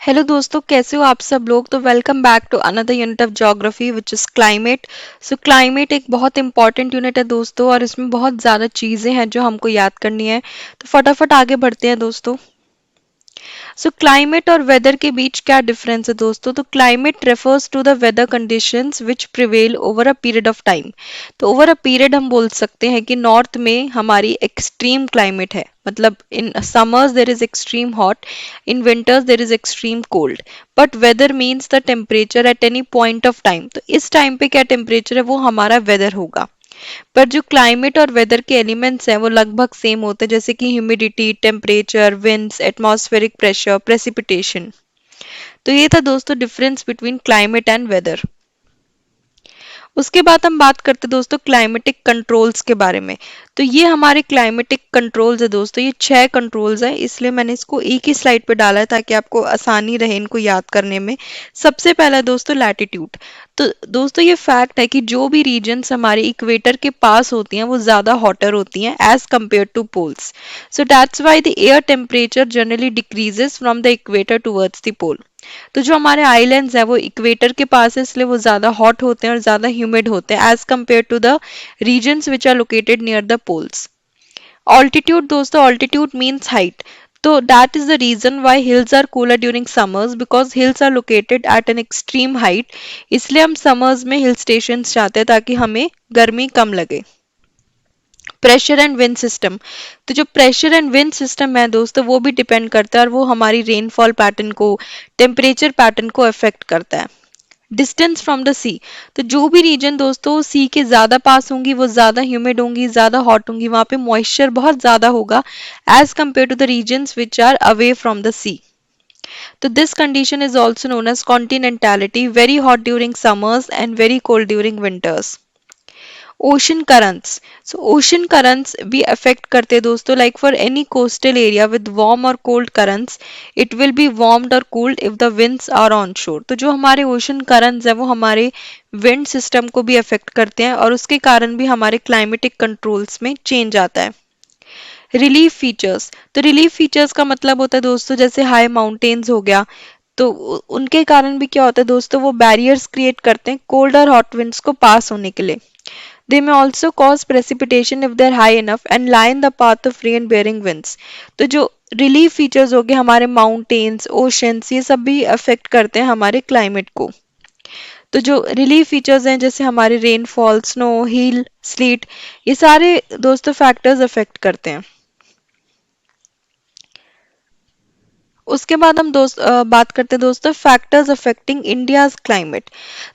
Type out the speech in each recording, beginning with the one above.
Hello दोस्तों, कैसे हो आप सब लोग। तो welcome back to another unit of geography which is climate. So climate एक बहुत इंपॉर्टेंट यूनिट है दोस्तों, और इसमें बहुत ज़्यादा चीज़ें हैं जो हमको याद करनी है। तो फटाफट आगे बढ़ते हैं दोस्तों। सो क्लाइमेट और वेदर के बीच क्या डिफरेंस है दोस्तों। तो climate refers to the weather conditions which prevail over a period of time. तो ओवर अ पीरियड हम बोल सकते हैं कि नॉर्थ में हमारी एक्सट्रीम क्लाइमेट है, मतलब in summers there is extreme hot, in winters there is extreme cold. But weather means the temperature at any point of time. तो इस टाइम पे क्या टेम्परेचर है वो हमारा वेदर होगा। पर जो क्लाइमेट और वेदर के एलिमेंट्स हैं वो लगभग सेम होते हैं, जैसे कि humidity, temperature, winds, atmospheric pressure, precipitation. तो ये था दोस्तों difference between climate and weather. उसके बाद हम बात करते हैं दोस्तों क्लाइमेटिक कंट्रोल्स के बारे में। तो ये हमारे क्लाइमेटिक कंट्रोल्स है दोस्तों, ये 6 कंट्रोल्स हैं, इसलिए मैंने इसको एक ही स्लाइड पे डाला है ताकि आपको आसानी रहे इनको याद करने में। सबसे पहला है दोस्तों लैटिट्यूड। तो दोस्तों ये फैक्ट है कि जो भी रीजन्स हमारे इक्वेटर के पास होती हैं वो ज़्यादा हॉटर होती हैं as compare to poles. So that's why the air temperature generally decreases from the equator towards the pole. तो जो हमारे आइलैंड्स हैं वो इक्वेटर के पास है, इसलिए वो ज़्यादा हॉट होते हैं और ज़्यादा ह्यूमिड होते हैं as compare to the regions which are located near the poles. Altitude दोस्तों, ऑल्टीट्यूड मीन्स हाइट। तो that is the reason why hills are cooler during summers, because hills are located at an extreme height. इसलिए हम summers में hill station चाहते हैं ताकि हमें गर्मी कम लगे। Pressure and wind system. तो जो प्रेशर एंड विंड सिस्टम है दोस्तों वो भी डिपेंड करता है, और वो हमारी रेनफॉल पैटर्न को, टेम्परेचर पैटर्न को अफेक्ट करता है। Distance from the sea. तो जो भी रीजन दोस्तों सी के ज़्यादा पास होंगी वो ज़्यादा ह्यूमिड होंगी, ज़्यादा हॉट होंगी, वहाँ पे मॉइस्चर बहुत ज़्यादा होगा as compare to the regions which are away from the sea. तो this condition is also known as continentality, very hot during summers and very cold during winters. Ocean currents. So ocean currents भी affect करते हैं दोस्तों, like for any coastal area with warm और cold currents, it will be warmed और cooled if the winds are on shore. तो जो हमारे ocean currents है वो हमारे विंड सिस्टम को भी अफेक्ट करते हैं, और उसके कारण भी हमारे क्लाइमेटिक कंट्रोल्स में चेंज आता है। Relief features. तो रिलीफ फीचर्स का मतलब होता है दोस्तों जैसे हाई माउंटेन्स हो गया, तो उनके कारण भी क्या होता है दोस्तों, वो बैरियर्स क्रिएट करते हैं कोल्ड और हॉट विंड्स को पास होने के लिए। They may also cause precipitation if they're high enough and line the path of rain bearing winds. तो जो रिलीफ फीचर्स हो गए हमारे माउंटेन्स, ओशंस, ये सब भी अफेक्ट करते हैं हमारे क्लाइमेट को। तो जो रिलीफ फीचर्स हैं जैसे हमारे रेनफॉल, स्नो, हील, स्लीट, ये सारे दोस्तों फैक्टर्स अफेक्ट करते हैं। उसके बाद हम बात करते हैं दोस्तों फैक्टर्स अफेक्टिंग इंडियाज क्लाइमेट।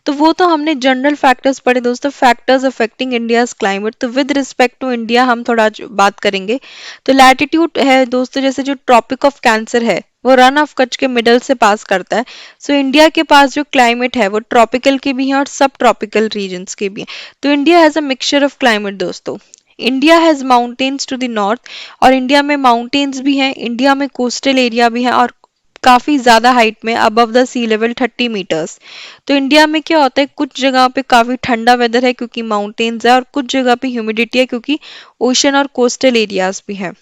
तो वो तो हमने जनरल फैक्टर्स पढ़े दोस्तों, फैक्टर्स अफेक्टिंग इंडियाज क्लाइमेट। तो विद रिस्पेक्ट टू इंडिया हम थोड़ा बात करेंगे। तो लैटिट्यूड है दोस्तों, जैसे जो ट्रॉपिक ऑफ कैंसर है वो रन ऑफ कच्छ के मिडल से पास करता है। सो इंडिया के पास जो क्लाइमेट है वो ट्रॉपिकल के भी हैं और सब ट्रॉपिकल रीजन्स के भी हैं। तो India has a mixture of climate दोस्तों। India has mountains to the north, और इंडिया में माउंटेन्स भी हैं, इंडिया में कोस्टल एरिया भी है, और काफ़ी ज़्यादा हाइट में above the sea level 30 metres. तो इंडिया में क्या होता है, कुछ जगह पे काफ़ी ठंडा वेदर है क्योंकि माउंटेन्स है, और कुछ जगह पे ह्यूमिडिटी है क्योंकि ओशन और कोस्टल एरियाज भी है।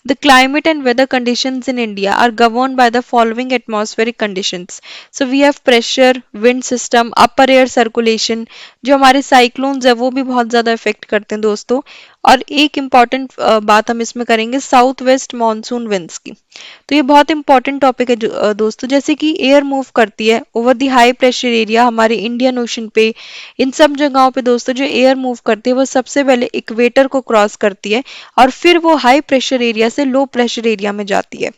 The climate and weather conditions in India are governed by the following atmospheric conditions. So we have pressure, wind system, upper air circulation। जो हमारे साइक्लोन्स है वो भी बहुत ज़्यादा इफेक्ट करते हैं दोस्तों। और एक इम्पॉर्टेंट बात हम इसमें करेंगे साउथ वेस्ट मानसून विंड्स की। तो ये बहुत इंपॉर्टेंट टॉपिक है दोस्तों, जैसे कि एयर मूव करती है over the high pressure area हमारे इंडियन ओशन पे। इन सब जगहों पे दोस्तों जो एयर मूव करती है वो सबसे पहले इक्वेटर को क्रॉस करती है, और फिर वो हाई प्रेशर एरिया से लो प्रेशर एरिया में जाती है।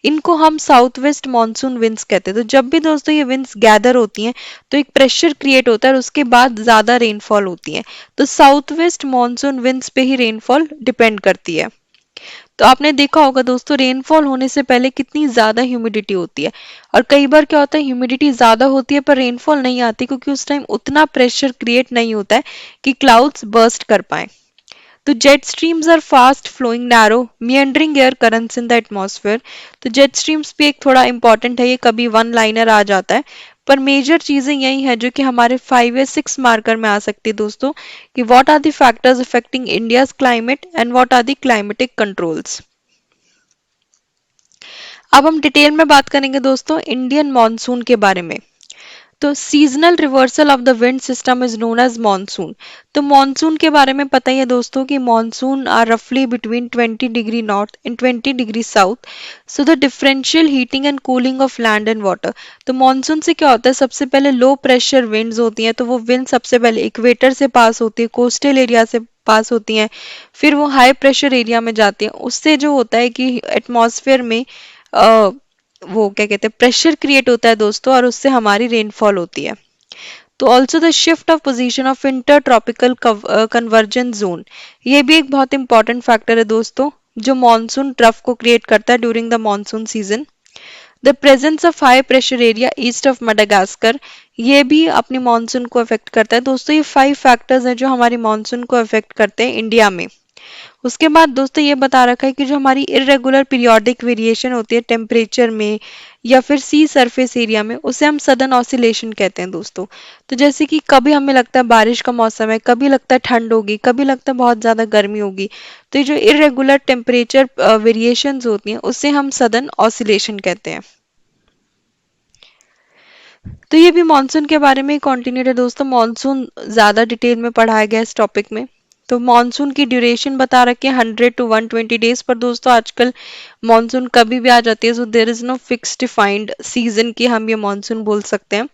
इनको हम साउथ वेस्ट मानसून विंड्स कहते हैं। तो जब भी दोस्तों ये विंड्स गैदर होती हैं तो एक प्रेशर क्रिएट होता है और उसके बाद ज़्यादा रेनफॉल होती है। तो साउथ वेस्ट मानसून विंड्स पे ही रेनफॉल डिपेंड करती है। तो आपने देखा होगा दोस्तों रेनफॉल होने से पहले कितनी ज़्यादा ह्यूमिडिटी होती है, और कई बार क्या होता है ह्यूमिडिटी ज़्यादा होती है पर रेनफॉल नहीं आती क्योंकि उस टाइम उतना प्रेशर क्रिएट नहीं होता है कि क्लाउड्स बर्स्ट कर पाए। तो jet streams are fast flowing narrow meandering air currents in the atmosphere. तो जेट स्ट्रीम्स भी एक थोड़ा इंपॉर्टेंट है, ये कभी वन लाइनर आ जाता है, पर मेजर चीज़ें यही हैं जो कि हमारे 5 या 6 मार्कर में आ सकती है दोस्तों, कि what are the factors affecting India's climate and what are the climatic controls. अब हम डिटेल में बात करेंगे दोस्तों इंडियन मॉनसून के बारे में। तो seasonal reversal of the wind system is known as monsoon. तो मॉनसून के बारे में पता ही है दोस्तों कि मॉनसून आर रफली between 20 degree north and 20 degree south. So the differential heating and cooling of land and water. तो मॉनसून से क्या होता है, सबसे पहले लो प्रेशर विंड्स होती हैं, तो वो विंड सबसे पहले इक्वेटर से पास होती है, कोस्टल एरिया से पास होती हैं, फिर वो हाई प्रेशर एरिया में जाती हैं। उससे जो होता है कि एटमॉस्फेयर में अ, वो क्या कहते हैं प्रेशर क्रिएट होता है दोस्तों, और उससे हमारी रेनफॉल होती है। तो also the shift of position of inter tropical convergence zone, ये भी एक बहुत इंपॉर्टेंट फैक्टर है दोस्तों, जो मॉनसून ट्रफ को क्रिएट करता है during the monsoon season. The presence of high pressure area east of Madagascar, ये भी अपनी मॉनसून को अफेक्ट करता है दोस्तों। ये 5 फैक्टर्स हैं जो हमारी मॉनसून को अफेक्ट करते हैं इंडिया में। उसके बाद दोस्तों ये बता रखा है कि जो हमारी इरेगुलर पीरियोडिक वेरिएशन होती है टेम्परेचर में या फिर सी सरफेस एरिया में, उसे हम सडन ऑसिलेशन कहते हैं दोस्तों। तो जैसे कि कभी हमें लगता है बारिश का मौसम है, कभी लगता है ठंड होगी, कभी लगता है बहुत ज़्यादा गर्मी होगी। तो ये जो इरेगुलर टेम्परेचर वेरिएशंस होती हैं उसे हम सडन ऑसिलेशन कहते हैं। तो ये भी मॉनसून के बारे में कंटिन्यूड है दोस्तों। मॉनसून ज़्यादा डिटेल में पढ़ाया गया है इस टॉपिक में। तो मॉनसून की ड्यूरेशन बता रखी है 100 टू 120 डेज पर दोस्तों। आजकल मॉनसून कभी भी आ जाती है, so there is no fix defined season की हम ये मॉनसून बोल सकते हैं।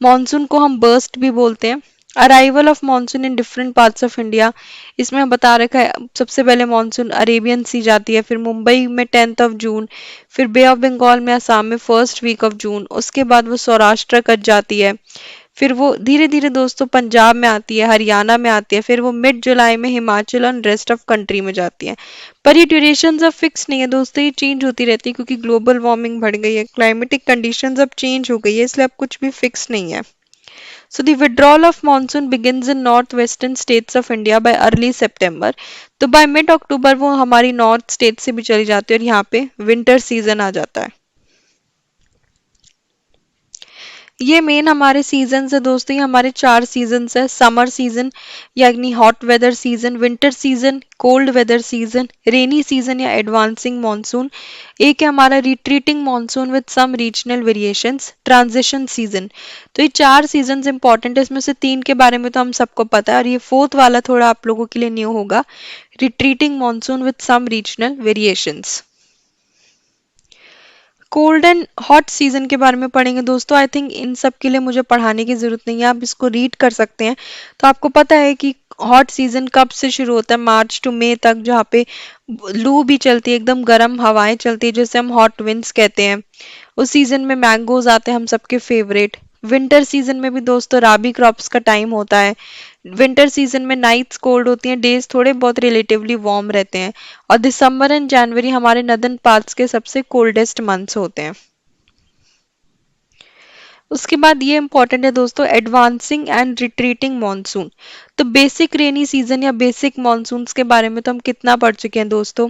मॉनसून को हम बर्स्ट भी बोलते हैं। Arrival of monsoon in different parts of India, इसमें हम बता रखा है सबसे पहले मॉनसून अरेबियन सी जाती है, फिर मुंबई में 10th ऑफ जून, फिर बे ऑफ बंगाल में असम में फर्स्ट वीक ऑफ जून, उसके बाद वो सौराष्ट्र कट जाती है, फिर वो धीरे धीरे दोस्तों पंजाब में आती है, हरियाणा में आती है, फिर वो मिड जुलाई में हिमाचल और रेस्ट ऑफ कंट्री में जाती है। पर ये ड्यूरेशन अब फिक्स नहीं है दोस्तों, ये चेंज होती रहती है क्योंकि ग्लोबल वार्मिंग बढ़ गई है, क्लाइमेटिक कंडीशंस अब चेंज हो गई है, इसलिए अब कुछ भी फिक्स नहीं है। So the withdrawal of monsoon begins in northwestern states of India by early September. तो by mid अक्टूबर वो हमारी नॉर्थ स्टेट से भी चली जाती है और यहाँ पे विंटर सीजन आ जाता है। ये मेन हमारे सीजन्स है दोस्तों, ये हमारे 4 सीजन्स है। समर सीजन यानी hot weather season, winter season cold weather season, rainy season या एडवांसिंग मॉनसून, एक है हमारा retreating monsoon with some regional variations, transition season. तो ये 4 सीजन्स इंपॉर्टेंट है, इसमें से 3 के बारे में तो हम सबको पता है, और ये फोर्थ वाला थोड़ा आप लोगों के लिए न्यू होगा, retreating monsoon with some regional variations. Cold and hot season के बारे में पढ़ेंगे दोस्तों। आई थिंक इन सब के लिए मुझे पढ़ाने की जरूरत नहीं है, आप इसको रीड कर सकते हैं। तो आपको पता है कि हॉट सीजन कब से शुरू होता है, मार्च टू मई तक, जहाँ पे लू भी चलती है, एकदम गर्म हवाएं चलती है, जिसे हम हॉट विंड्स कहते हैं। उस सीजन में मैंगोज आते हैं हम सबके फेवरेट। विंटर सीजन में भी दोस्तों राबी क्रॉप्स का टाइम होता है। विंटर सीजन में नाइट्स कोल्ड होती हैं, डेज थोड़े बहुत रिलेटिवली वार्म रहते हैं, और दिसंबर एंड जनवरी हमारे नदर्न पार्ट्स के सबसे कोल्डेस्ट मंथ्स होते हैं। उसके बाद ये इंपॉर्टेंट है दोस्तों, एडवांसिंग एंड रिट्रीटिंग मॉनसून। तो बेसिक रेनी सीजन या बेसिक मॉनसून्स के बारे में तो हम कितना पढ़ चुके हैं दोस्तों,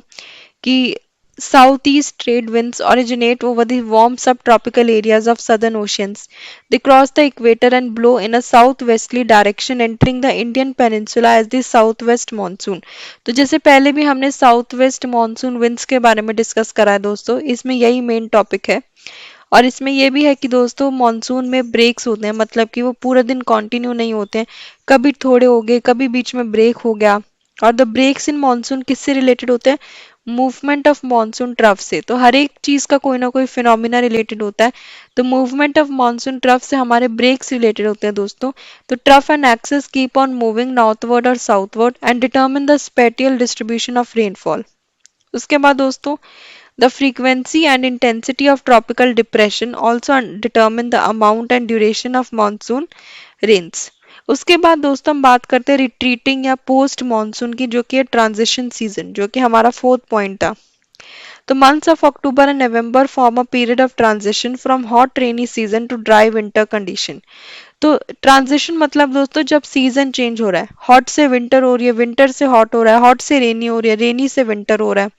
कि southeast trade winds originate over the warm subtropical areas of southern oceans. They cross the equator and blow in a southwesterly direction, entering the Indian peninsula as the southwest monsoon. तो जैसे पहले भी हमने साउथ वेस्ट मानसून विंड्स के बारे में discuss करा है दोस्तों, इसमें यही मेन टॉपिक है। और इसमें यह भी है कि दोस्तों मॉनसून में ब्रेक्स होते हैं, मतलब कि वो पूरा दिन कंटिन्यू नहीं होते हैं, कभी थोड़े हो गए, कभी बीच में ब्रेक हो गया। और द ब्रेक्स इन मॉनसून किससे रिलेटेड होते हैं, मूवमेंट ऑफ मॉनसून ट्रफ से। तो हर एक चीज का कोई ना कोई फिनोमिना रिलेटेड होता है, तो मूवमेंट ऑफ मॉनसून ट्रफ से हमारे ब्रेक्स रिलेटेड होते हैं दोस्तों। तो trough and axis keep on moving northward और southward and determine the spatial distribution of rainfall. उसके बाद दोस्तों the frequency and intensity of tropical depression also determine the amount and duration of monsoon rains. उसके बाद दोस्तों हम बात करते हैं रिट्रीटिंग या पोस्ट मॉनसून की, जो कि है ट्रांजिशन सीजन, जो कि हमारा फोर्थ पॉइंट था। The months of October and November form a period of transition from hot rainy season to dry winter condition. तो ट्रांजिशन मतलब दोस्तों जब सीजन चेंज हो रहा है, हॉट से विंटर हो रही है, विंटर से हॉट हो रहा है, हॉट से रेनी हो रही है, रेनी से विंटर हो रहा है,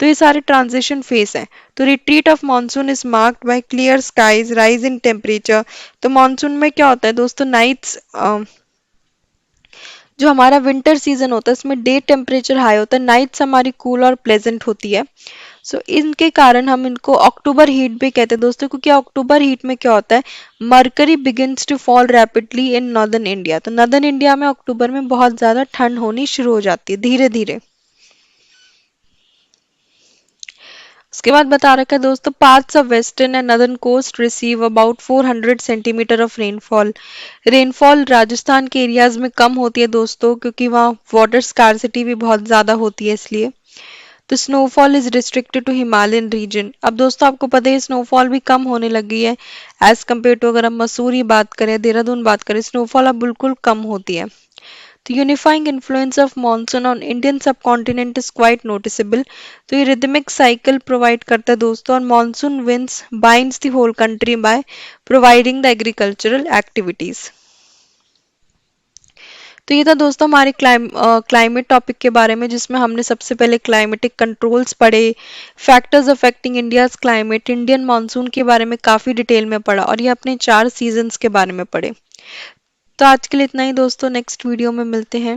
तो ये सारे ट्रांजिशन फेस है। तो retreat of monsoon is marked by clear skies, rise in temperature. तो मॉनसून में क्या होता है दोस्तों, जो हमारा विंटर सीजन होता है इसमें डे टेम्परेचर हाई होता है, नाइट्स हमारी कूल और प्लेजेंट होती है। सो इनके कारण हम इनको अक्टूबर हीट भी कहते हैं दोस्तों, क्योंकि अक्टूबर हीट में क्या होता है, mercury begins to fall rapidly in northern India. तो नॉर्दर्न इंडिया में अक्टूबर में बहुत ज़्यादा ठंड होनी शुरू हो जाती है धीरे धीरे। उसके बाद बता रखा है दोस्तों, parts of western and northern coast receive about 400 centimetre of rainfall. Rainfall Rajasthan के एरियाज में कम होती है दोस्तों, क्योंकि वहाँ वाटर स्कार्सिटी भी बहुत ज़्यादा होती है इसलिए। तो snowfall is restricted to Himalayan region. अब दोस्तों आपको पता है स्नोफॉल भी कम होने लगी है एज कम्पेयर टू, अगर हम मसूरी बात करें, देहरादून बात करें, स्नोफॉल अब बिल्कुल कम होती है। The unifying influence of monsoon on Indian subcontinent is quite noticeable. तो ये rhythmic cycle provide करता है दोस्तों, और monsoon winds binds the whole country by providing the agricultural activities. तो ये था दोस्तों हमारे क्लाइमेट टॉपिक के बारे में, जिसमें हमने सबसे पहले क्लाइमेटिक कंट्रोल्स पढ़े, factors affecting India's climate, Indian monsoon के बारे में काफ़ी डिटेल में पढ़ा, और ये अपने 4 सीजन्स के बारे में पढ़े। तो आज के लिए इतना ही दोस्तों, नेक्स्ट वीडियो में मिलते हैं।